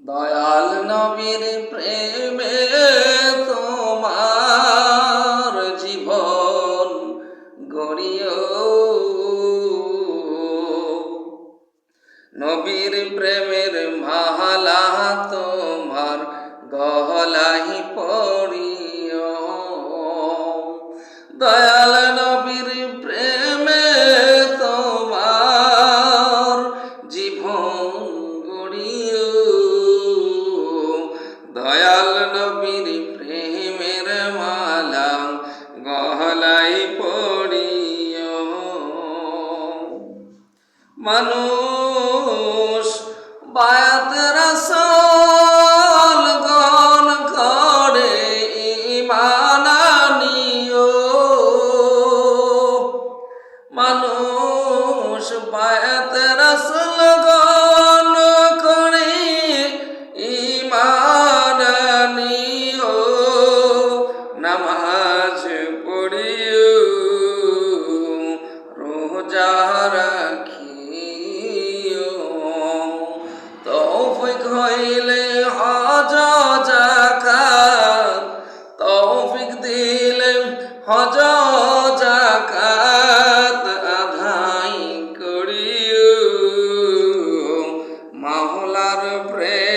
দয়াল নবীর প্রেমে তোমার জীবন গড়িও, নবীর প্রেমের মালা তোমার গলায় পরিও। দয়াল নবীর প্রেমে তোমার জীবন গড়িও, দয়াল নবীর প্রেমের মালা গলায় পরিও। মানুষ বায়াত রাসূল গণ করে ঈমান আনিও, মানুষ বায়াত রাসূল গণ করে ঈমান আনিও। নামাজ পড়িও, রোজা রাখিও, তৌফিক হইলে হজ যাকাত, তৌফিক দিলে হজ যাকাত আদায় করিও। মাওলার প্রেম